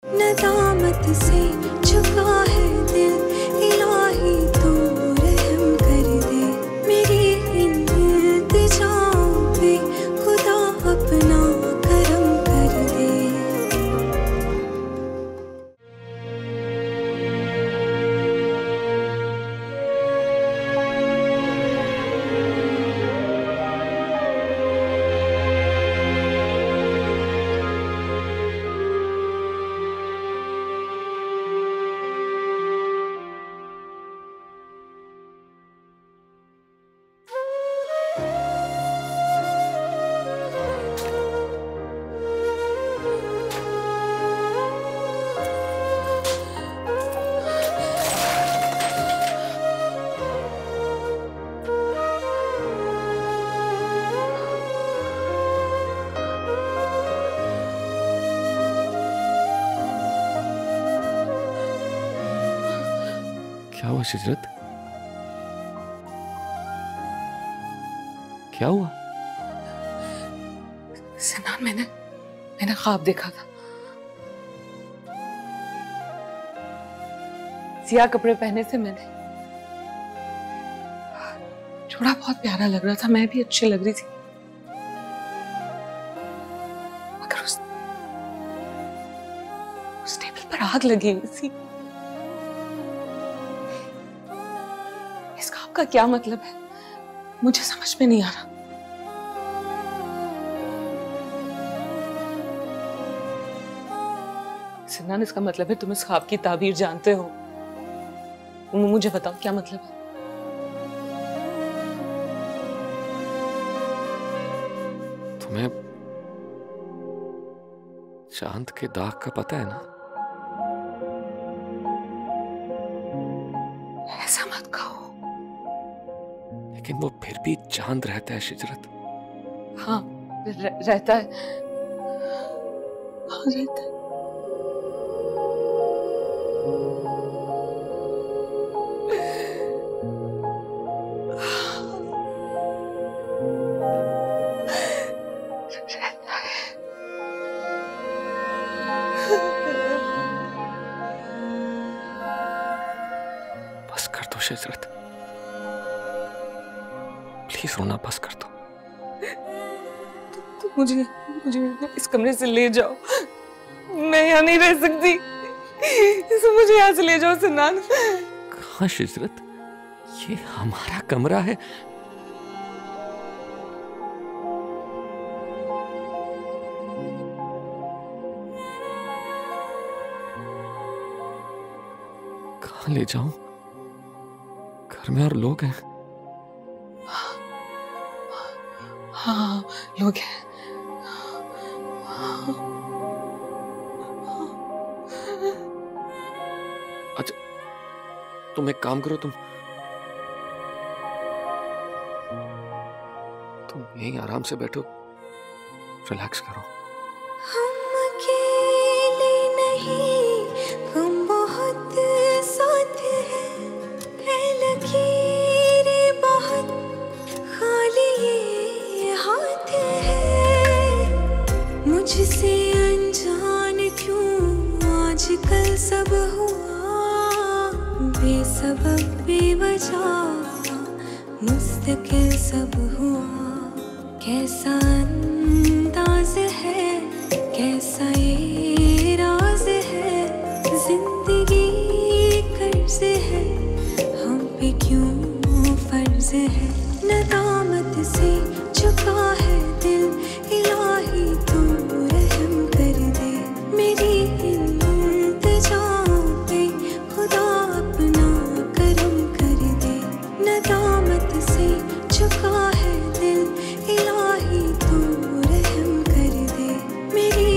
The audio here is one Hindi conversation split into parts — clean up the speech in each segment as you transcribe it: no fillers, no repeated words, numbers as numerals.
नदामत से झुका है दिल, इलाही तू रहम कर दे। मेरी इल्तिजाओं पे खुदा अपना करम कर दे। क्या हुआ शिजरत? क्या हुआ? सिनान, मैंने ख्वाब देखा था। सियाह कपड़े पहने थे मैंने। जोड़ा बहुत प्यारा लग रहा था, मैं भी अच्छी लग रही थी। मगर उस टेबल पर आग लगी हुई थी। इस ख्वाब का क्या मतलब है, मुझे समझ में नहीं आ रहा। सिनान, इसका मतलब है तुम इस ख्वाब की ताबीर जानते हो। मुझे बताओ क्या मतलब है। तुम्हें चांद के दाग का पता है ना? ऐसा मत कहो। लेकिन वो फिर भी चांद रहता है शिजरत। हाँ, रहता है। हाँ, रहता है। बस कर दो शिजरत, प्लीज रोना बस कर दो। तो मुझे इस कमरे से ले जाओ। मैं यहाँ नहीं रह सकती। तो मुझे यहाँ से ले जाओ सिनान। कहाँ शिजरत? ये हमारा कमरा है। कहाँ ले जाऊं? घर में और लोग हैं। हाँ, लोग हैं। अच्छा, तुम एक काम करो, तुम यहीं आराम से बैठो, रिलैक्स करो। हम अकेले नहीं, हम बहुत साथ हैं। है लकीरें बहुत, खाली ये हाथ है। मुझसे अनजान क्यों आजकल सब हुआ, बेसबब बेवजह मुस्तकिल सब हुआ। कैसा अंदाज है, कैसा ये राज है। जिंदगी कर्ज है, हम पे क्यों फर्ज है। नदामत से झुका है दिल, इलाही तू रहम कर दे। मेरी इल्तिजाओं पे खुदा अपना करम कर दे। नदामत से झुका है दिल, इलाही तू रहम कर दे। मेरी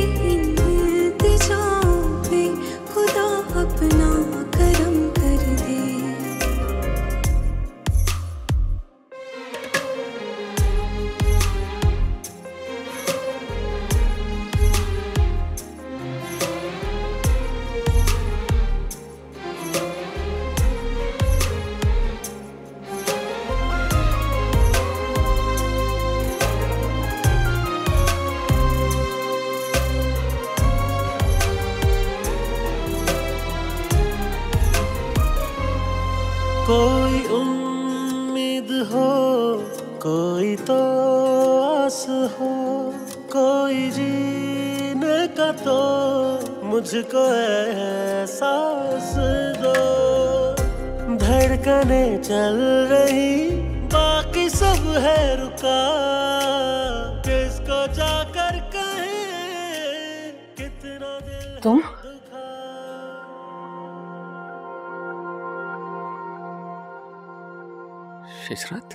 कोई उम्मीद हो, कोई तो आस हो, कोई जीने का तो मुझको एहसास दो। धड़कने चल रही, बाकी सब है रुका, किसको जाकर कहें कितना दिल तुम दुखा। इशरत,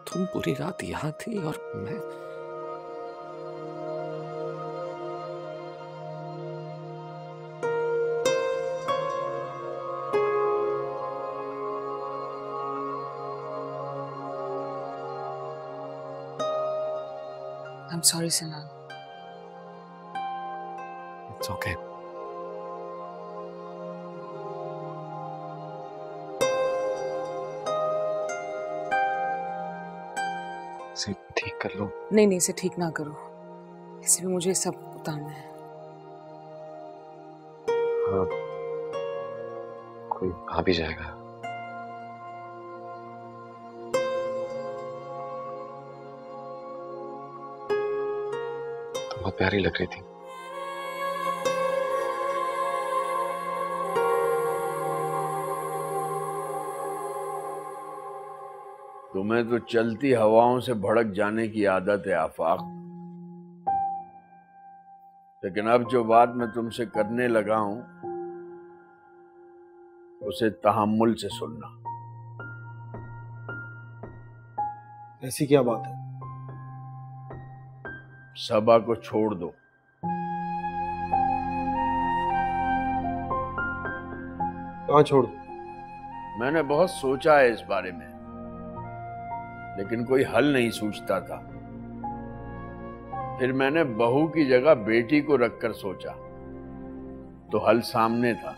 तुम पूरी रात यहाँ थी और मैं I'm sorry, Sinan. It's okay. इसे ठीक कर लो। नहीं नहीं, इसे ठीक ना करो, इसे भी मुझे सब उतारना है। हाँ, कोई आ भी जाएगा। तुम बहुत प्यारी लग रही थी। तुम्हें तो चलती हवाओं से भड़क जाने की आदत है आफाक, लेकिन अब जो बात मैं तुमसे करने लगा हूं उसे तहम्मुल से सुनना। ऐसी क्या बात है? सबा को छोड़ दो। कहाँ छोड़ दो? मैंने बहुत सोचा है इस बारे में, लेकिन कोई हल नहीं सूझता था। फिर मैंने बहू की जगह बेटी को रखकर सोचा, तो हल सामने था।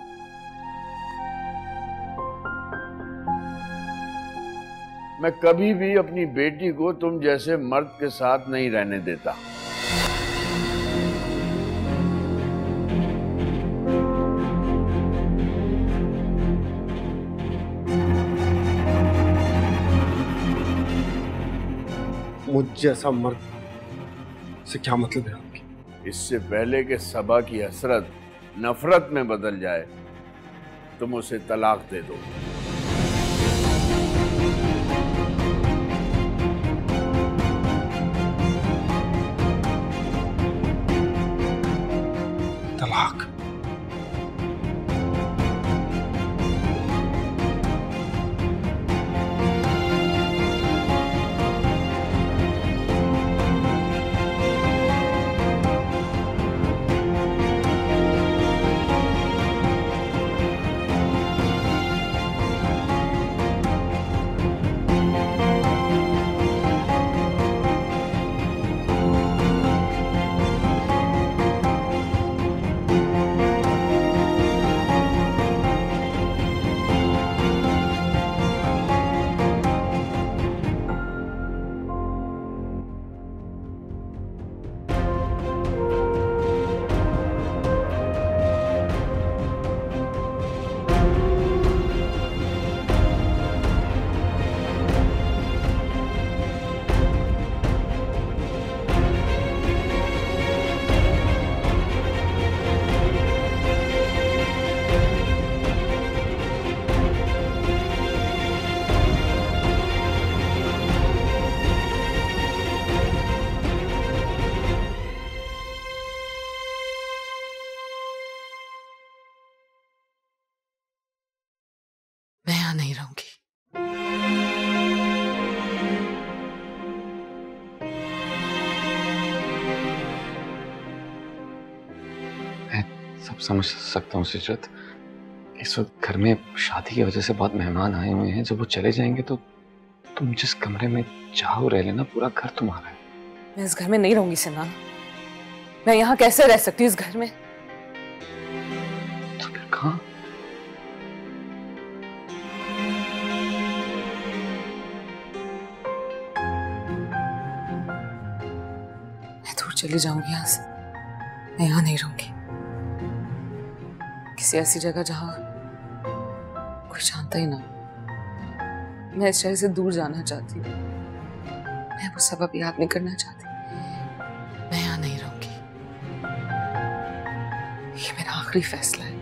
मैं कभी भी अपनी बेटी को तुम जैसे मर्द के साथ नहीं रहने देता। मुझ जैसा मर्द से क्या मतलब है आपकी? इससे पहले कि सबा की हसरत नफरत में बदल जाए, तुम उसे तलाक दे दो। तलाक? मैं यहाँ नहीं रहूंगी। मैं सब समझ सकता हूँ सिजरत। इस वक्त घर में शादी की वजह से बहुत मेहमान आए हुए हैं। जब वो चले जाएंगे तो तुम जिस कमरे में चाहो रह लेना, पूरा घर तुम्हारा है। मैं इस घर में नहीं रहूंगी सिनान। मैं यहाँ कैसे रह सकती हूँ इस घर में? तो फिर कहाँ? मैं दूर चली जाऊंगी यहाँ से। मैं यहाँ नहीं रहूंगी। किसी ऐसी जगह जहां कोई जानता ही ना। मैं इस शहर से दूर जाना चाहती हूँ। मैं वो सब अब याद नहीं करना चाहती। मैं यहाँ नहीं रहूंगी। ये मेरा आखिरी फैसला है।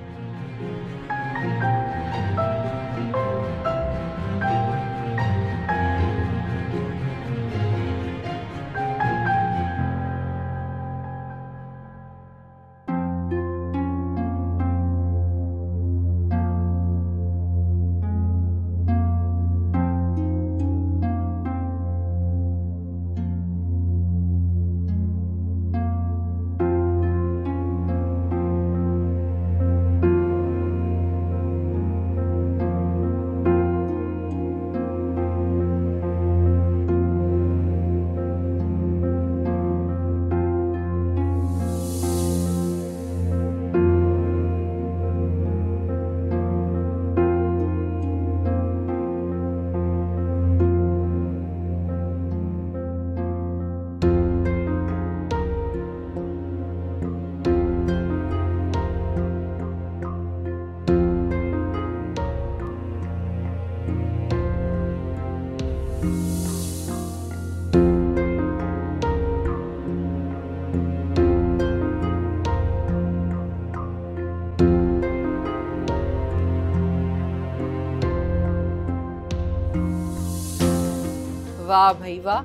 वाह भाई वाह,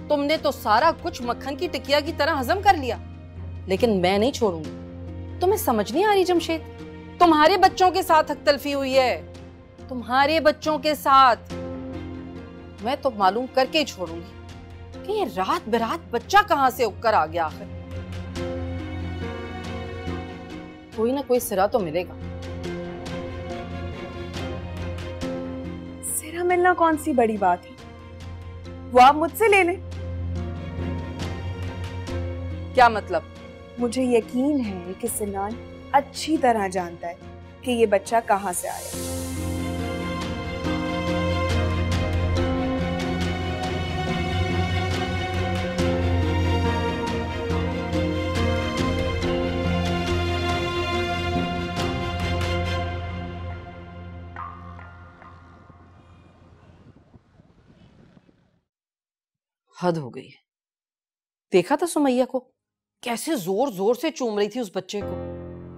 तुमने तो सारा कुछ मक्खन की टिकिया की तरह हजम कर लिया। लेकिन मैं नहीं छोड़ूंगी। तुम्हें समझ नहीं आ रही जमशेद? तुम्हारे बच्चों के साथ हक तलफी हुई है, तुम्हारे बच्चों के साथ। मैं तो मालूम करके ही छोड़ूंगी कि ये रात बेरात बच्चा कहां से उगकर आ गया। आखिर कोई ना कोई सिरा तो मिलेगा। सिरा मिलना कौन सी बड़ी बात है, वो आप मुझसे ले लें। क्या मतलब? मुझे यकीन है कि सिनान अच्छी तरह जानता है कि ये बच्चा कहां से आया। हद हो गई है। देखा था सुमैया को कैसे जोर जोर से चूम रही थी उस बच्चे को।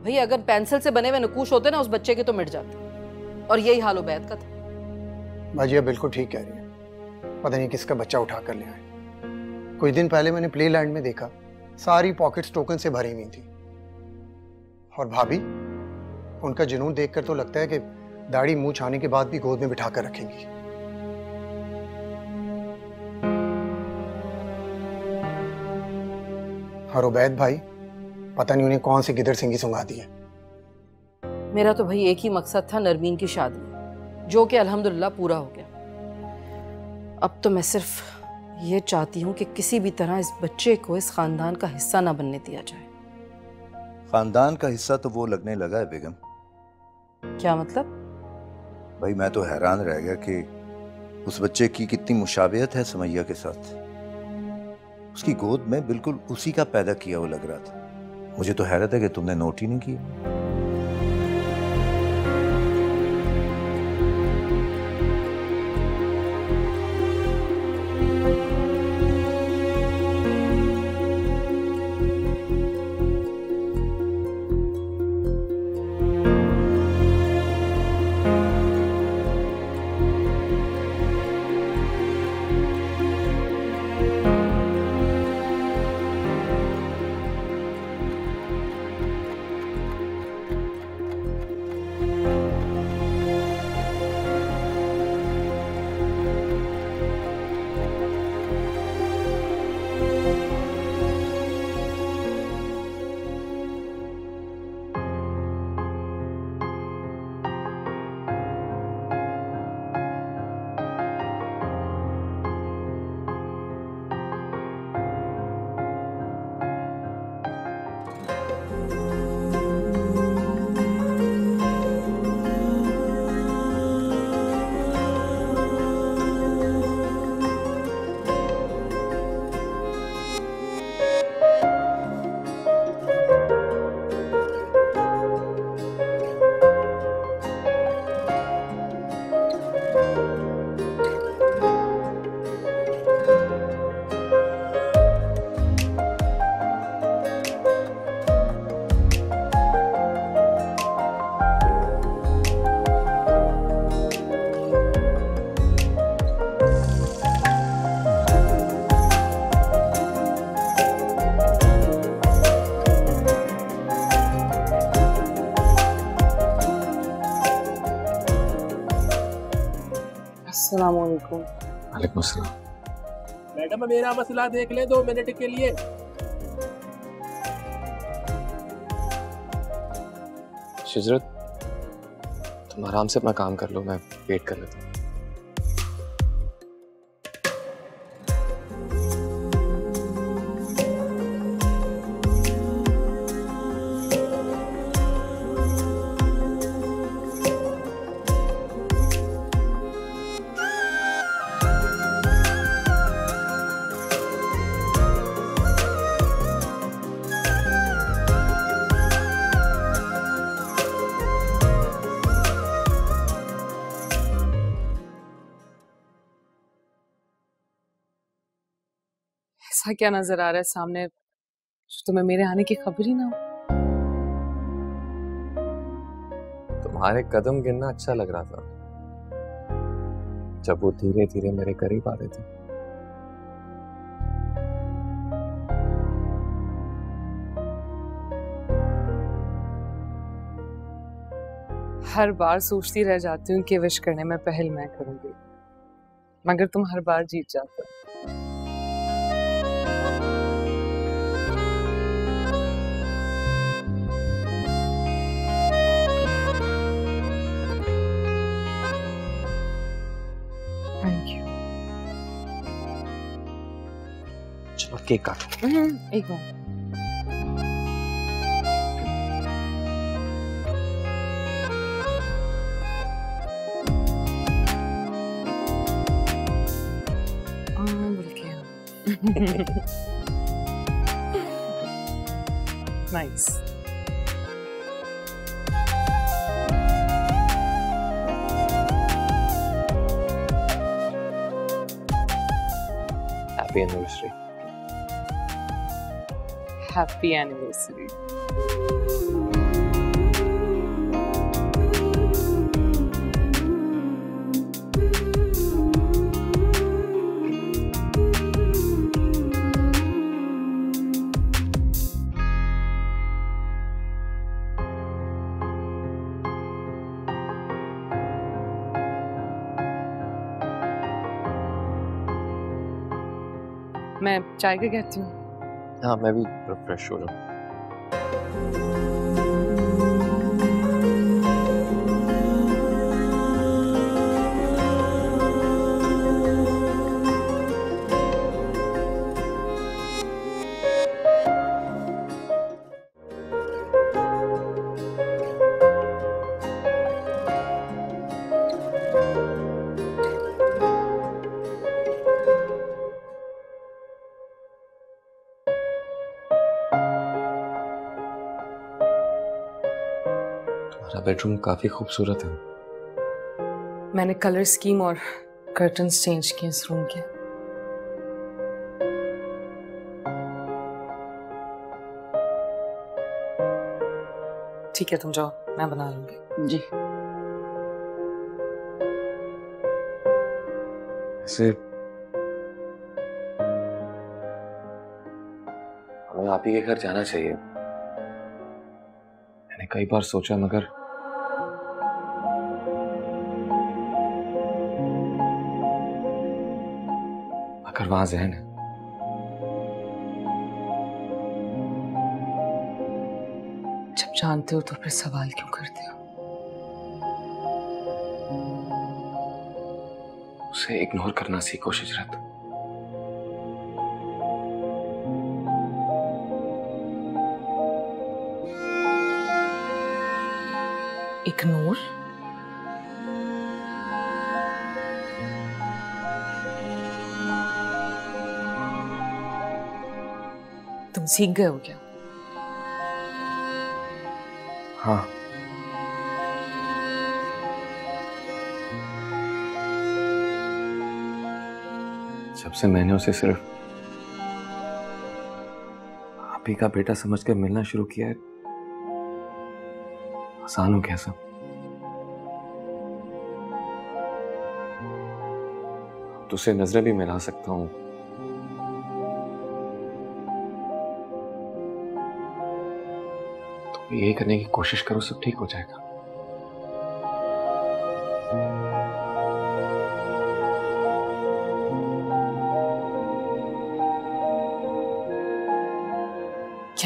भाई अगर पेंसिल से बने हुए नकूश होते ना उस बच्चे के तो मिट जाते। और यही हाल उबैद का था। बाजिया बिल्कुल ठीक कह रही है। पता नहीं किसका बच्चा उठा कर ले आए। कुछ दिन पहले मैंने प्ले लैंड में देखा, सारी पॉकेट्स टोकन से भरी हुई थी। और भाभी, उनका जुनून देखकर तो लगता है कि दाढ़ी मुंह छाने के बाद भी गोद में बिठा कर रखेंगी। और उबैद भाई, पता नहीं उन्हें कौन सी गिदड़ सिंगी सुंघा दी है। मेरा तो भाई एक ही मकसद था, नरमीन की शादी, जो कि अल्हम्दुलिल्लाह पूरा हो गया। अब तो मैं सिर्फ ये चाहती हूँ कि किसी भी तरह इस बच्चे को इस खानदान का हिस्सा ना बनने दिया जाए। खानदान का हिस्सा तो वो लगने लगा है बेगम। क्या मतलब? भाई मैं तो हैरान रह गया कि उस बच्चे की कितनी मुशाबियत है सुमैया के साथ। उसकी गोद में बिल्कुल उसी का पैदा किया हुआ लग रहा था। मुझे तो हैरत है कि तुमने नोट ही नहीं किया। अस्सलाम वालेकुम। वालेकुम अस्सलाम। मैडम मेरा मसला देख ले 2 मिनट के लिए। शिजरत, तुम आराम से अपना काम कर लो, मैं वेट कर लेता हूँ। ऐसा क्या नजर आ रहा है सामने जो तुम्हें मेरे आने की खबर ही ना हो? तुम्हारे कदम गिनना अच्छा लग रहा था जब वो धीरे धीरे मेरे करीब आ रहे थे। हर बार सोचती रह जाती हूँ कि विश करने में पहल मैं करूंगी, मगर तुम हर बार जीत जाते हो। Thank you. चलो केक काटो। एक बार। Nice. Happy anniversary. Happy anniversary. मैं चाय का कहती हूँ। हाँ, मैं भी फ्रेश हो जाऊँ। बेडरूम काफी खूबसूरत है। मैंने कलर स्कीम और कर्टन्स चेंज किए इस रूम के। ठीक है, तुम जाओ, मैं बना लूंगी। जी। ऐसे हमें आप ही के घर जाना चाहिए। मैंने कई बार सोचा, मगर वहां जहन है। जब जानते हो तो फिर सवाल क्यों करते हो? उसे इग्नोर करना सीखो शिजरत। इग्नोर? तुम सीख गए हो क्या? हाँ। जब से मैंने उसे सिर्फ आप ही का बेटा समझ कर मिलना शुरू किया है, आसान हो गया सब। तो उसे नजरें भी मिला सकता हूँ। तो यही करने की कोशिश करो, सब ठीक हो जाएगा।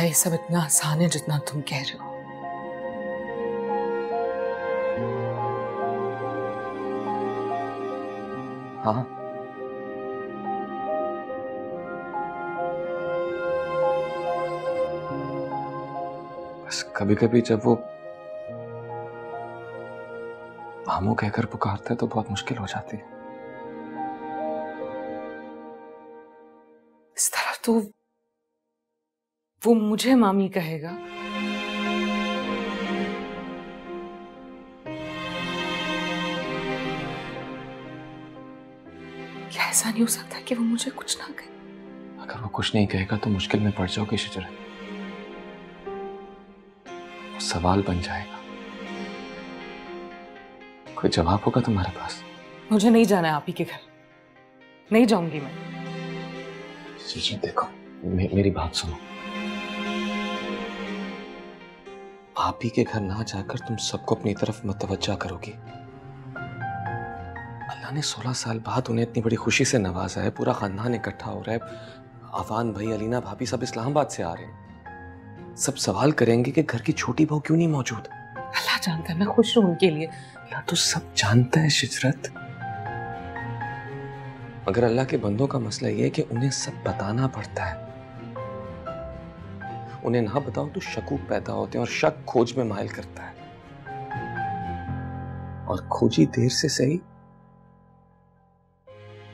ये सब इतना आसान है जितना तुम कह रहे हो। हाँ, बस कभी कभी जब वो मामू कहकर पुकारते तो बहुत मुश्किल हो जाती है। इस तरह तो वो मुझे मामी कहेगा। क्या ऐसा नहीं हो सकता कि वो मुझे कुछ ना कहे? अगर वो कुछ नहीं कहेगा तो मुश्किल में पड़ जाओगे शिजरत। वो सवाल बन जाएगा। कोई जवाब होगा तुम्हारे पास? मुझे नहीं जाना है आप ही के घर, नहीं जाऊंगी मैं। शिजरत देखो, मेरी बात सुनो। आप ही के घर ना जाकर तुम सबको अपनी तरफ मतवज्जा करोगी। अल्लाह ने 16 साल बाद उन्हें इतनी बड़ी खुशी से नवाजा है। पूरा खानदान इकट्ठा हो रहा है। अफान भाई, अलीना भाभी सब इस्लामाबाद से आ रहे हैं। सब सवाल करेंगे कि घर की छोटी बहू क्यों नहीं मौजूद। अल्लाह जानता है मैं खुश हूं उनके लिए। अल्लाह तो सब जानता है शिजरत, मगर अल्लाह के बंदों का मसला यह है कि उन्हें सब बताना पड़ता है। उन्हें ना बताओ तो शकूक पैदा होते हैं और शक खोज में माइल करता है, और खोजी देर से सही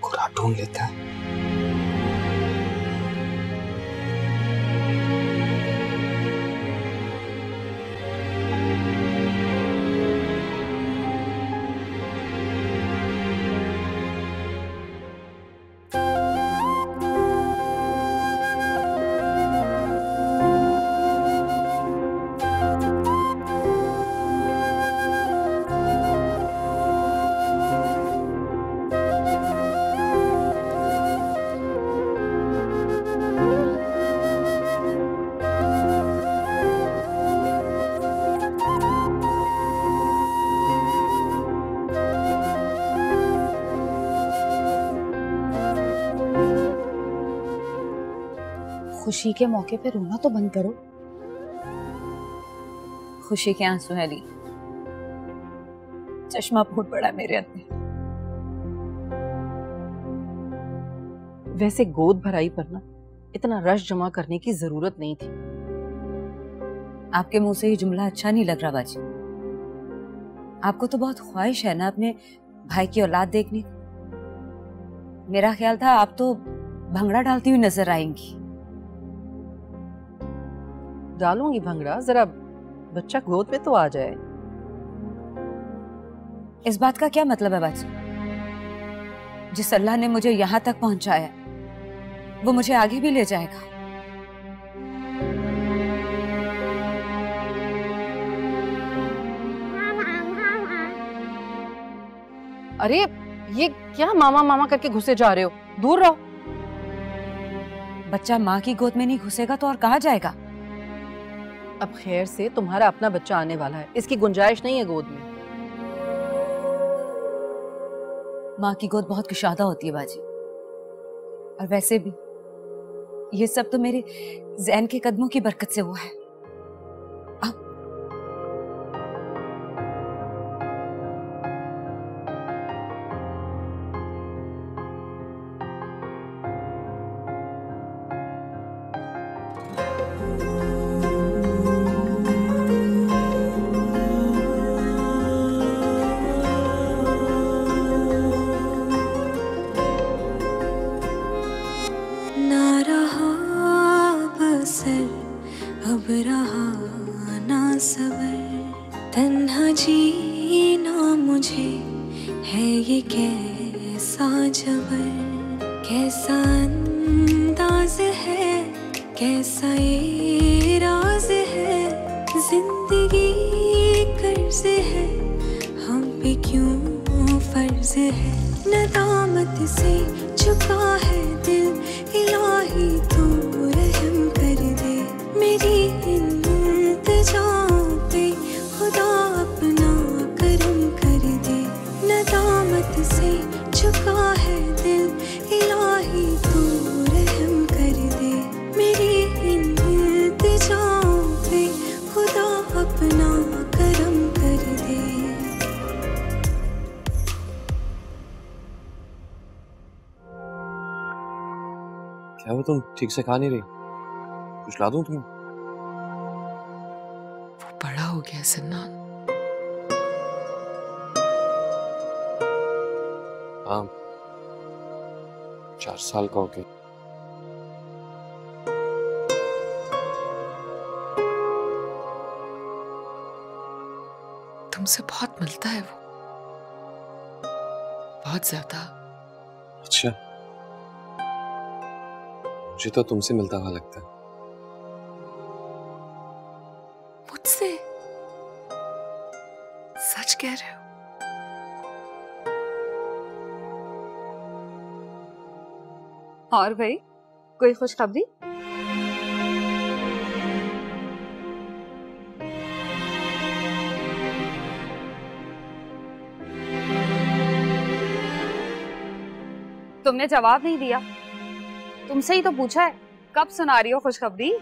खुरा ढूंढ लेता है। खुशी के मौके पे रोना तो बंद करो। खुशी के आंसू है ली, चश्मा फूट पड़ा मेरे अंदर। वैसे गोद भराई पर ना इतना रश जमा करने की जरूरत नहीं थी। आपके मुंह से ये जुमला अच्छा नहीं लग रहा बाजी। आपको तो बहुत ख्वाहिश है ना अपने भाई की औलाद देखने की। मेरा ख्याल था आप तो भंगड़ा डालती हुई नजर आएंगी। डालूंगी भंगड़ा, जरा बच्चा गोद में तो आ जाए। इस बात का क्या मतलब है बाजी? जिस अल्लाह ने मुझे यहां तक पहुंचाया वो मुझे आगे भी ले जाएगा। अरे ये क्या मामा मामा करके घुसे जा रहे हो? दूर रहो। बच्चा माँ की गोद में नहीं घुसेगा तो और कहाँ जाएगा? अब खैर से तुम्हारा अपना बच्चा आने वाला है, इसकी गुंजाइश नहीं है गोद में। माँ की गोद बहुत कुशादा होती है बाजी, और वैसे भी ये सब तो मेरे ज़ैन के कदमों की बरकत से हुआ है। अब रहा ना सबर, तन्हा जीना मुझे है ये कैसा जबर। कैसा अंदाज है, कैसा ये राज है, जिंदगी कर्ज है, हम पे क्यों फर्ज है। नदामत से झुका है दिल, इलाही तू रहम कर दे। मेरी इल्तिजाओं पे खुदा अपना करम कर दे। नदामत से झुका है दिल, इलाही तू रहम कर दे। मेरी इल्तिजाओं वो तुम ठीक से खा नहीं रही? कुछ ला दूं तुम्हें? वो बड़ा हो गया सन्नान। हाँ, 4 साल का हो गया। तुमसे बहुत मिलता है वो, बहुत ज्यादा। अच्छा, मुझे तो तुमसे मिलता हुआ लगता है। मुझसे? सच कह रहे हो? और भाई, कोई खुशखबरी? तुमने जवाब नहीं दिया। तुमसे ही तो पूछा है, कब सुना रही हो खुशखबरी?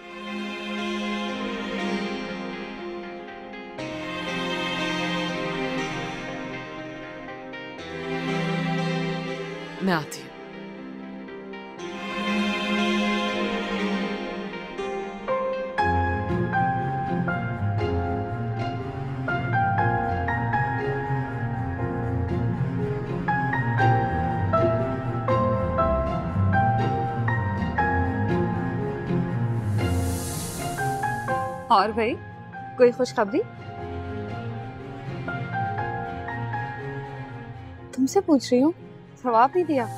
मैं आती हूँ। और भाई, कोई खुशखबरी? तुमसे पूछ रही हूँ, जवाब नहीं दिया।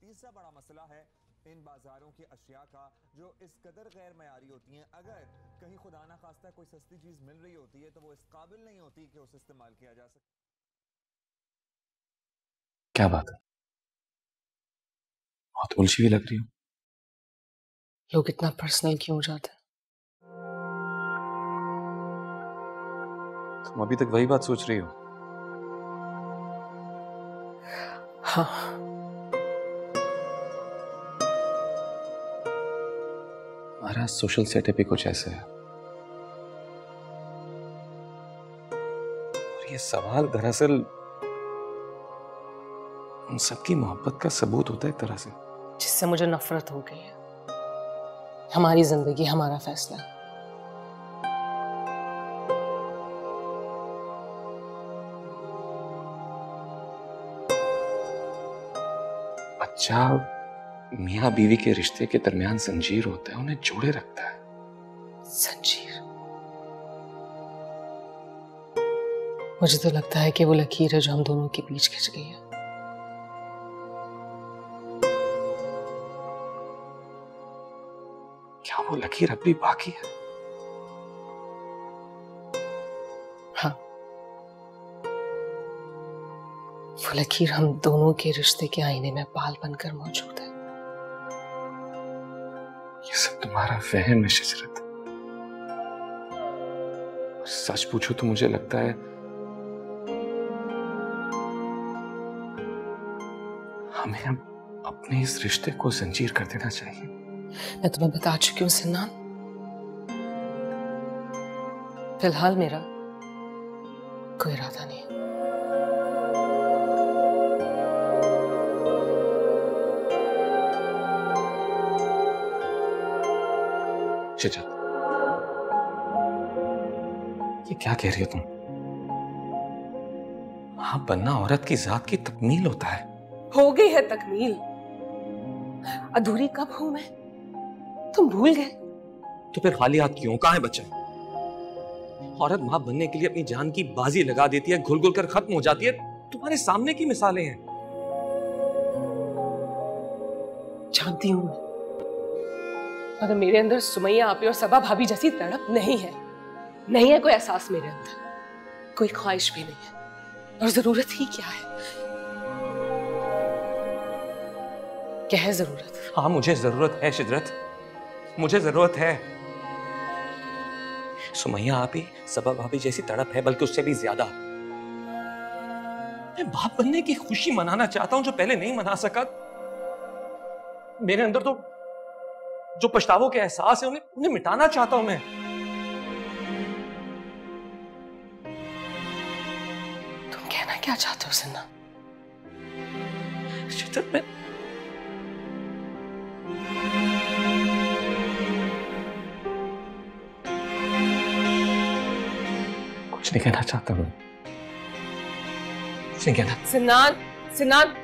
तीसरा बड़ा मसला है इन बाजारों की अशिया का जो इस कदर गैर मयारी होती हैं। अगर कहीं खुदा ना खास्ता कोई सस्ती चीज मिल रही होती है तो वो इस काबिल नहीं होती कि उसे इस्तेमाल किया जा सके। क्या बात है? बहुत उलझी हुई लग रही हो। लोग इतना पर्सनल क्यों हो जाते हैं? तुम अभी तक वही बात सोच रही हो? हाँ, हमारा सोशल सेटअप ही कुछ ऐसा है। और ये सवाल दरअसल उन सबकी मोहब्बत का सबूत होता है एक तरह से, जिससे मुझे नफरत हो गई है। हमारी जिंदगी हमारा फैसला है। बच्चा मियाँ बीवी के रिश्ते के दरमियान जंजीर होता है, उन्हें जोड़े रखता है। जंजीर? मुझे तो लगता है कि वो लकीर है जो हम दोनों के बीच खिंच गई है। क्या वो लकीर अब भी बाकी है? हाँ, वो लकीर हम दोनों के रिश्ते के आईने में बाल बनकर मौजूद है। ये सब तुम्हारा वहम है शिजरत। सच पूछो तो मुझे लगता है हमें अब अपने इस रिश्ते को जंजीर कर देना चाहिए। मैं तुम्हें बता चुकी हूँ सन्नान, फिलहाल मेरा कोई इरादा नहीं। शिजरत, ये क्या कह रही हो तुम? मां बनना औरत की जात की तकमील होता है। हो गई है तकमील। अधूरी कब हूं मैं? तुम भूल गए? तो फिर खाली हाथ क्यों? कहां है बच्चा? औरत मां बनने के लिए अपनी जान की बाजी लगा देती है, घुल घुल कर खत्म हो जाती है। तुम्हारे सामने की मिसालें हैं। जानती हूं मैं, मगर मेरे अंदर सुमैया आपी और सबा भाभी जैसी तड़प नहीं है। नहीं है कोई एहसास मेरे अंदर, कोई ख्वाहिश भी नहीं है। और जरूरत ही क्या है? क्या है जरूरत? हाँ, मुझे जरूरत है शिजरत, मुझे जरूरत है। सुमैया आपी, सबा भाभी जैसी तड़प है, बल्कि उससे भी ज्यादा। मैं बाप बनने की खुशी मनाना चाहता हूं जो पहले नहीं मना सका। मेरे अंदर तो जो पछतावों के एहसास है उन्हें मिटाना चाहता हूं मैं। तुम कहना क्या चाहते हो सिन्हा? शिद्दत में कुछ नहीं कहना चाहता मैं, कुछ नहीं कहना। सिन्नान, सिन्नान,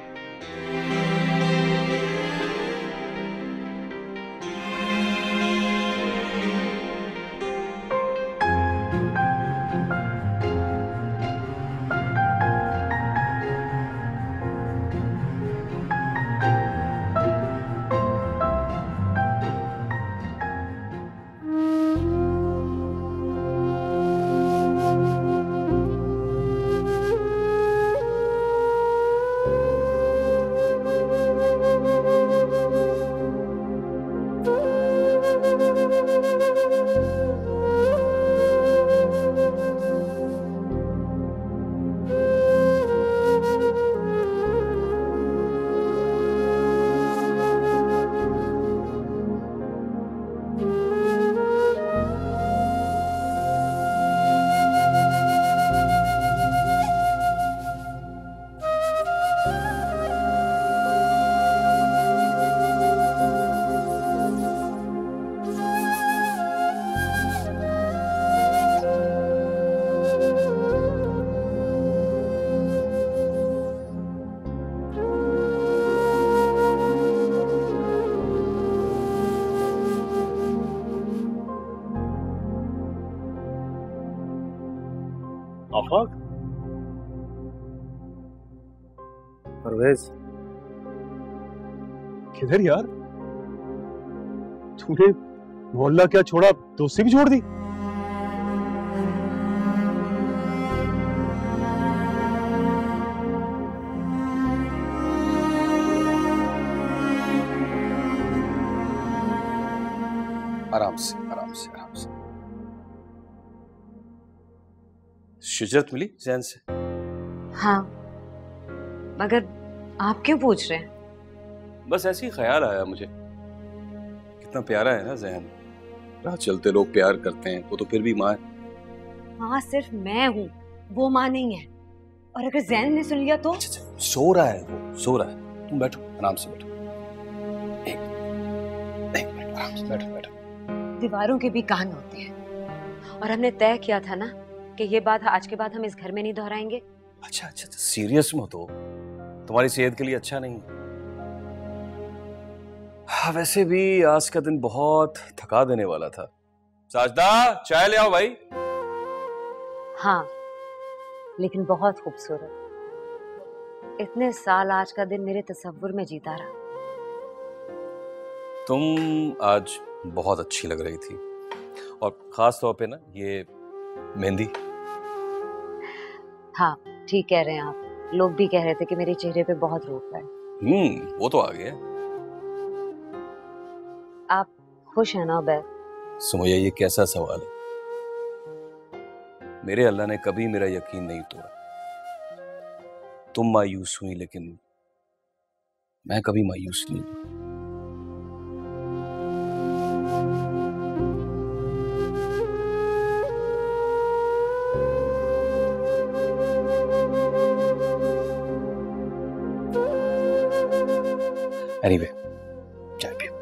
आफाक, परवेज, किधर यार? तूने मोहल्ला क्या छोड़ा, दोस्ती भी छोड़ दी? आराम से, आराम से, आराम से। शिजरत मिली जैन से? हाँ, मगर आप क्यों पूछ रहे हैं? बस ऐसे ही ख्याल आया मुझे। कितना प्यारा है ना जैन। राह चलते लोग प्यार करते हैं, वो तो फिर भी माँ है। माँ सिर्फ मैं हूँ, वो माँ नहीं है। और अगर जैन ने सुन लिया तो? सो रहा है वो, सो रहा है। तुम बैठो, आराम से बैठो। एक मिनट, आराम से बैठो, बैठो। दीवारों के भी कान होते हैं, और हमने तय किया था ना कि ये बात आज के बाद हम इस घर में नहीं दोहराएंगे। अच्छा अच्छा, सीरियस मत हो, तुम्हारी सेहत के लिए अच्छा नहीं। हाँ, वैसे भी आज का दिन बहुत थका देने वाला था। साजदा, चाय ले आओ भाई। हाँ, लेकिन बहुत खूबसूरत। इतने साल आज का दिन मेरे तसव्वुर में जीता रहा। तुम आज बहुत अच्छी लग रही थी, और खास तौर पे ना ये मेहंदी। हाँ, ठीक कह रहे हैं आप। लोग भी कह रहे थे कि मेरे चेहरे पे बहुत रूप है। वो तो आ गया। आप खुश हैं ना उबैद? सुमैया, ये कैसा सवाल है? मेरे अल्लाह ने कभी मेरा यकीन नहीं तोड़ा। तुम मायूस हुई, लेकिन मैं कभी मायूस नहीं हुआ। एनीवे, चाय पियो।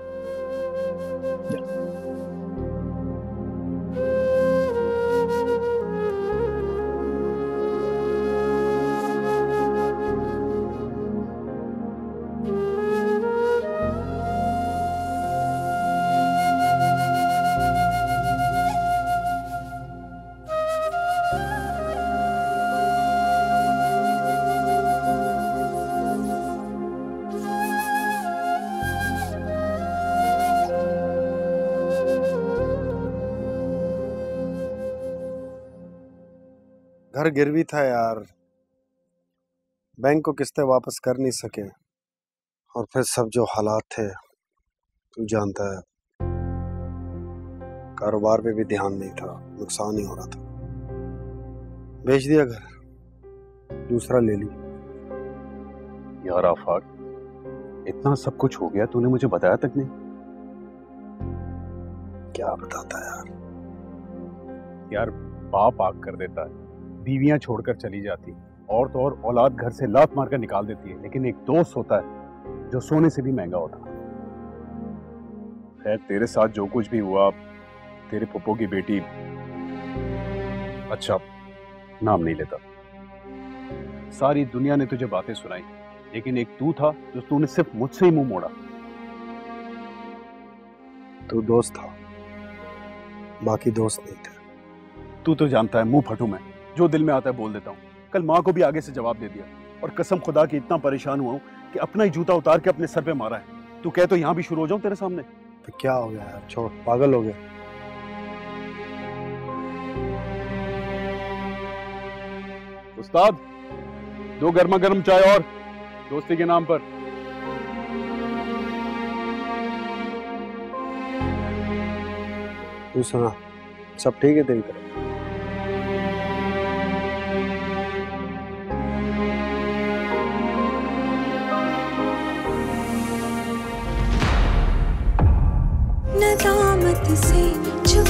घर गिरवी था यार, बैंक को किस्तें वापस कर नहीं सके, और फिर सब जो हालात थे तू जानता है। कारोबार पे भी ध्यान नहीं था, नुकसान ही हो रहा था। बेच दिया घर, दूसरा ले ली। यार आफाक, इतना सब कुछ हो गया, तूने मुझे बताया तक नहीं। क्या बताता यार। यार बाप आग कर देता है, बीवियां छोड़कर चली जाती, और तो और औलाद घर से लात मारकर निकाल देती है, लेकिन एक दोस्त होता है जो सोने से भी महंगा होता है। खैर तेरे साथ जो कुछ भी हुआ, तेरे पप्पो की बेटी, अच्छा नाम नहीं लेता, सारी दुनिया ने तुझे बातें सुनाई, लेकिन एक तू था जो तूने सिर्फ मुझसे ही मुंह मोड़ा। तू दोस्त था, बाकी दोस्त नहीं थे। तू तो जानता है मुंह फटू मैं, जो दिल में आता है बोल देता हूँ। कल माँ को भी आगे से जवाब दे दिया, और कसम खुदा की इतना परेशान हुआ हूँ कि अपना ही जूता उतार के अपने सर पे मारा है। तू कह तो यहाँ भी शुरू हो जाऊं तेरे सामने? तो क्या हो गया यार, छोड़, पागल हो गया। उस्ताद, 2 गर्मा गर्म चाय और दोस्ती के नाम पर। तू सुना, सब ठीक है तेरी तरफ? नदामत से जो